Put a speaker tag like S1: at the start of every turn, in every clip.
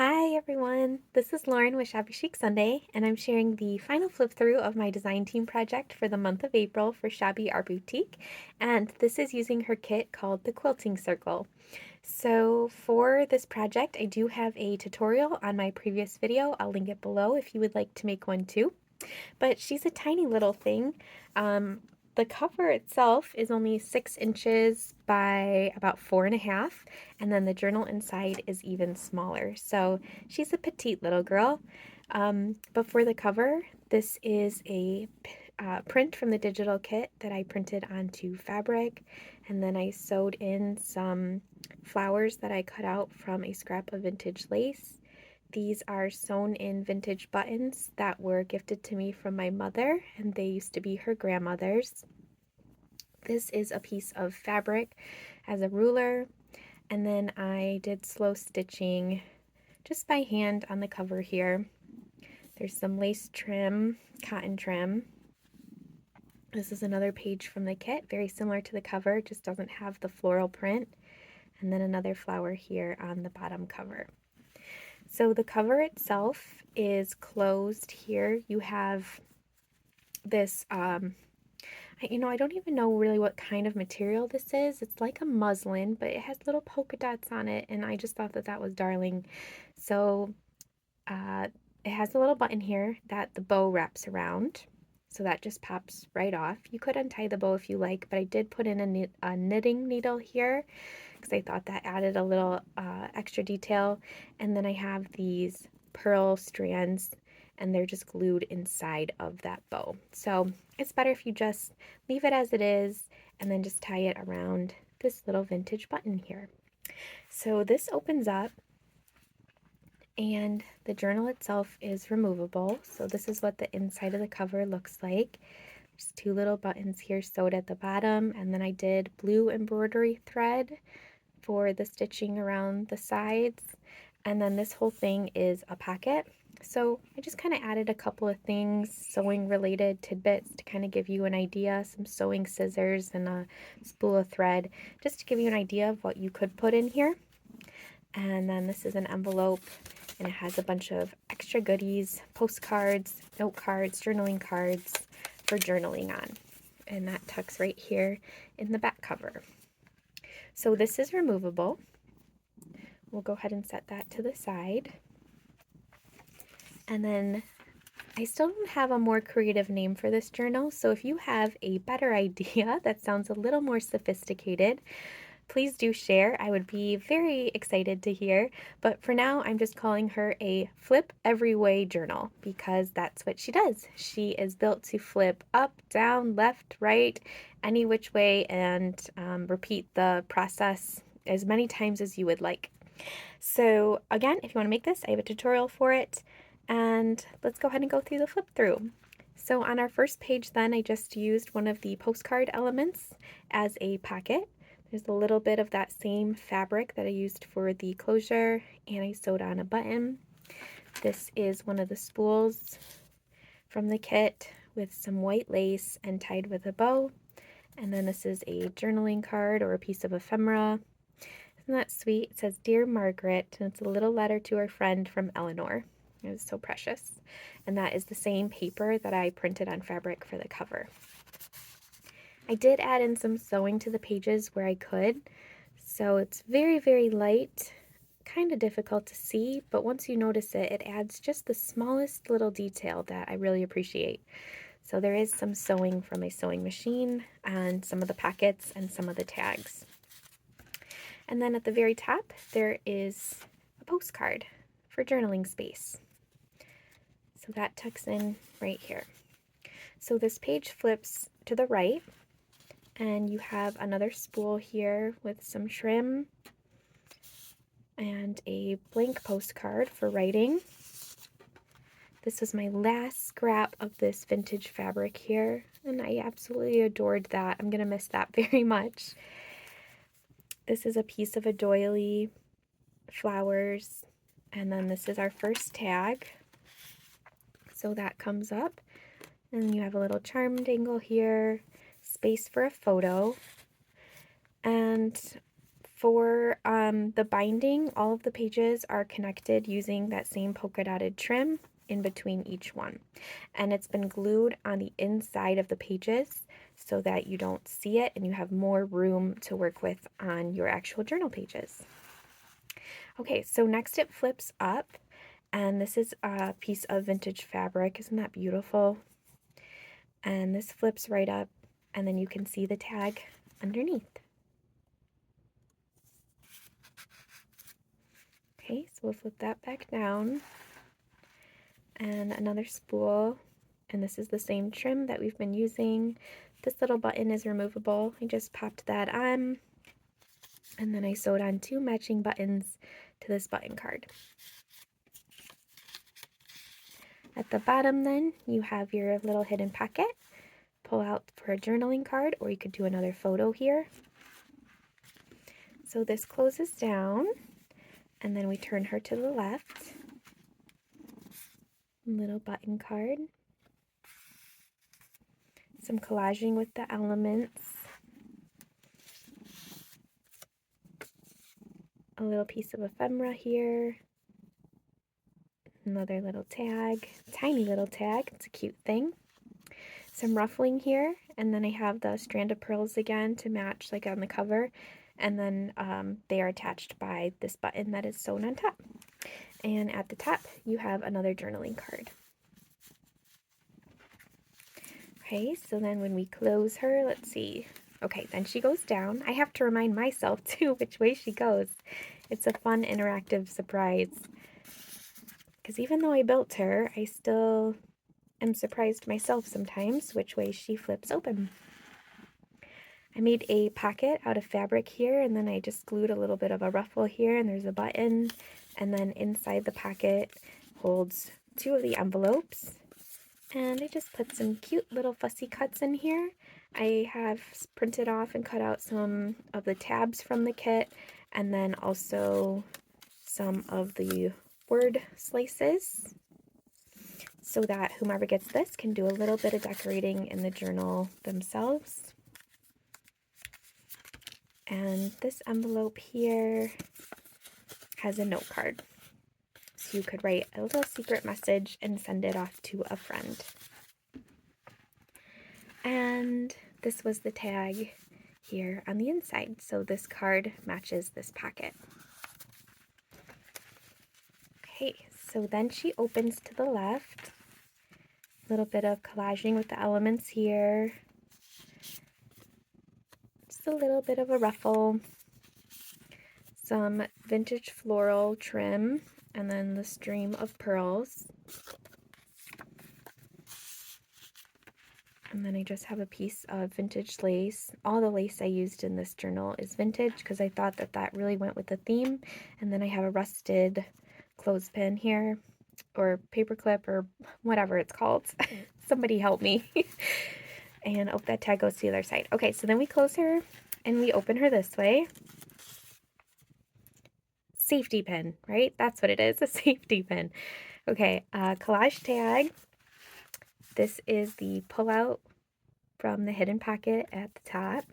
S1: Hi everyone, this is Lauren with Shabby Chic Sunday, and I'm sharing the final flip through of my design team project for the month of April for Shabby Art Boutique, and this is using her kit called the Quilting Circle. So for this project, I do have a tutorial on my previous video. I'll link it below if you would like to make one too. But she's a tiny little thing. The cover itself is only 6 inches by about 4.5, and then the journal inside is even smaller. So she's a petite little girl. But for the cover, this is a print from the digital kit that I printed onto fabric, and then I sewed in some flowers that I cut out from a scrap of vintage lace. These are sewn in vintage buttons that were gifted to me from my mother, and they used to be her grandmother's. This is a piece of fabric as a ruler, and then I did slow stitching just by hand on the cover here. There's some lace trim, cotton trim. This is another page from the kit, very similar to the cover, just doesn't have the floral print. And then another flower here on the bottom cover. So the cover itself is closed here. You have this, I don't even know really what kind of material this is. It's like a muslin, but it has little polka dots on it, and I just thought that that was darling. So it has a little button here that the bow wraps around. So that just pops right off. You could untie the bow if you like, but I did put in a knitting needle here because I thought that added a little extra detail. And then I have these pearl strands, and they're just glued inside of that bow. So it's better if you just leave it as it is and then just tie it around this little vintage button here. So this opens up, and the journal itself is removable. So this is what the inside of the cover looks like. There's 2 little buttons here sewed at the bottom, and then I did blue embroidery thread for the stitching around the sides. And then this whole thing is a pocket. So I just kind of added a couple of things, sewing related tidbits to kind of give you an idea, some sewing scissors and a spool of thread, just to give you an idea of what you could put in here. And then this is an envelope, and it has a bunch of extra goodies, postcards, note cards, journaling cards for journaling on. And that tucks right here in the back cover. So this is removable. We'll go ahead and set that to the side. And then I still don't have a more creative name for this journal, so if you have a better idea that sounds a little more sophisticated, please do share. I would be very excited to hear. But for now, I'm just calling her a flip every way journal because that's what she does. She is built to flip up, down, left, right, any which way, and repeat the process as many times as you would like. So again, if you want to make this, I have a tutorial for it. And let's go ahead and go through the flip through. So on our first page then, I just used one of the postcard elements as a pocket. There's a little bit of that same fabric that I used for the closure, and I sewed on a button. This is one of the spools from the kit with some white lace and tied with a bow. And then this is a journaling card or a piece of ephemera. Isn't that sweet? It says, "Dear Margaret," and it's a little letter to her friend from Eleanor. It was so precious. And that is the same paper that I printed on fabric for the cover. I did add in some sewing to the pages where I could, so it's very, very light, kind of difficult to see, but once you notice it, it adds just the smallest little detail that I really appreciate. So there is some sewing from a sewing machine on some of the pockets and some of the tags. And then at the very top, there is a postcard for journaling space. So that tucks in right here. So this page flips to the right, and you have another spool here with some trim and a blank postcard for writing. This was my last scrap of this vintage fabric here, and I absolutely adored that. I'm going to miss that very much. This is a piece of a doily, flowers, and then this is our first tag. So that comes up, and you have a little charm dangle here, space for a photo, and For the binding, all of the pages are connected using that same polka dotted trim in between each one. And it's been glued on the inside of the pages so that you don't see it and you have more room to work with on your actual journal pages. Okay, so next it flips up, and this is a piece of vintage fabric. Isn't that beautiful? And this flips right up, and then you can see the tag underneath. Okay, so we'll flip that back down, and another spool, and this is the same trim that we've been using. This little button is removable. I just popped that on, and then I sewed on 2 matching buttons to this button card. At the bottom then, you have your little hidden pocket. Pull out for a journaling card, or you could do another photo here. So this closes down, and then we turn her to the left. Little button card. Some collaging with the elements. A little piece of ephemera here. Another little tag, tiny little tag, it's a cute thing. Some ruffling here, and then I have the strand of pearls again to match like on the cover, and then they are attached by this button that is sewn on top. And at the top you have another journaling card. Okay, so then when we close her, let's see. Okay, then she goes down. I have to remind myself too which way she goes. It's a fun interactive surprise. Because even though I built her, I still am surprised myself sometimes which way she flips open. I made a pocket out of fabric here, and then I just glued a little bit of a ruffle here, and there's a button, and then inside the pocket holds 2 of the envelopes. And I just put some cute little fussy cuts in here. I have printed off and cut out some of the tabs from the kit, and then also some of the word slices, so that whomever gets this can do a little bit of decorating in the journal themselves. And this envelope here has a note card, so you could write a little secret message and send it off to a friend. And this was the tag here on the inside, so this card matches this pocket. Okay, so then she opens to the left. A little bit of collaging with the elements here. Just a little bit of a ruffle. Some vintage floral trim, and then the stream of pearls. And then I just have a piece of vintage lace. All the lace I used in this journal is vintage because I thought that that really went with the theme. And then I have a rusted clothespin here, or paper clip, or whatever it's called. Somebody help me. And oh, that tag goes to the other side. Okay, so then we close her and we open her this way. Safety pin, right? That's what it is, a safety pin. Okay, collage tag. This is the pullout from the hidden pocket at the top.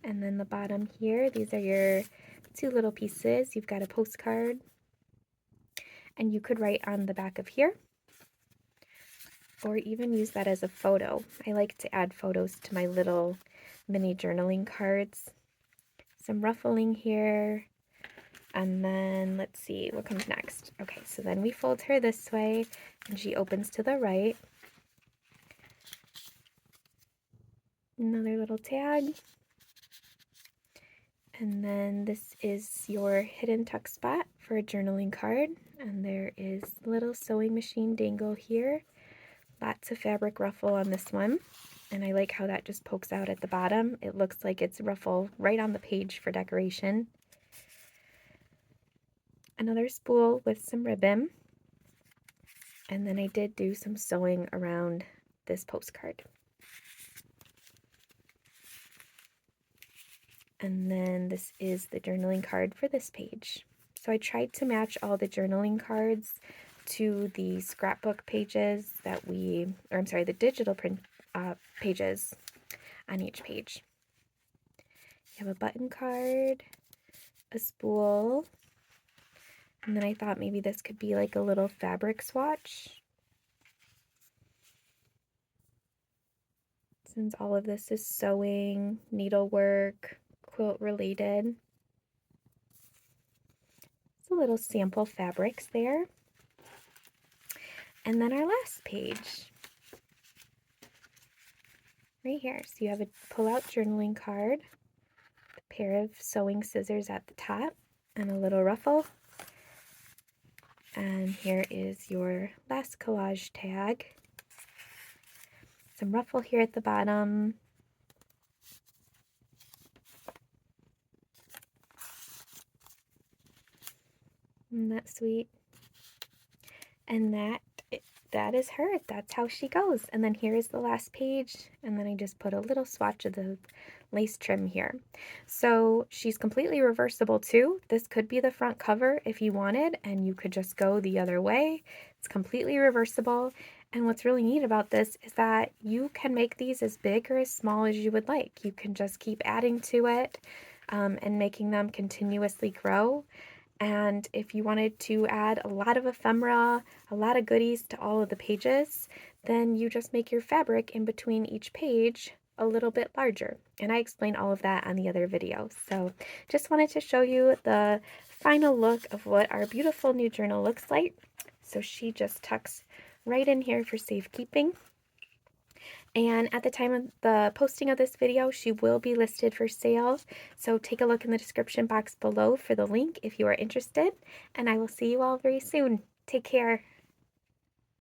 S1: And then the bottom here, these are your 2 little pieces. You've got a postcard, and you could write on the back of here, or even use that as a photo. I like to add photos to my little mini journaling cards. Some ruffling here. And then let's see what comes next. Okay, so then we fold her this way, and she opens to the right. Another little tag. And then this is your hidden tuck spot for a journaling card. And there is a little sewing machine dangle here. Lots of fabric ruffle on this one. And I like how that just pokes out at the bottom. It looks like it's ruffle right on the page for decoration. Another spool with some ribbon, and then I did do some sewing around this postcard. And then this is the journaling card for this page. So I tried to match all the journaling cards to the scrapbook pages that the digital print pages on each page. You have a button card, a spool, and then I thought maybe this could be like a little fabric swatch. Since all of this is sewing, needlework, quilt related. So little sample fabrics there. And then our last page. Right here. So you have a pull-out journaling card, a pair of sewing scissors at the top, and a little ruffle. And here is your last collage tag. Some ruffle here at the bottom. Isn't that sweet? And that is her. That's how she goes. And then here is the last page. And then I just put a little swatch of the lace trim here. So she's completely reversible too. This could be the front cover if you wanted, and you could just go the other way. It's completely reversible. And what's really neat about this is that you can make these as big or as small as you would like. You can just keep adding to it and making them continuously grow. And if you wanted to add a lot of ephemera, a lot of goodies to all of the pages, then you just make your fabric in between each page a little bit larger. And I explain all of that on the other video. So just wanted to show you the final look of what our beautiful new journal looks like. So she just tucks right in here for safekeeping. And at the time of the posting of this video, she will be listed for sale. So take a look in the description box below for the link if you are interested. And I will see you all very soon. Take care.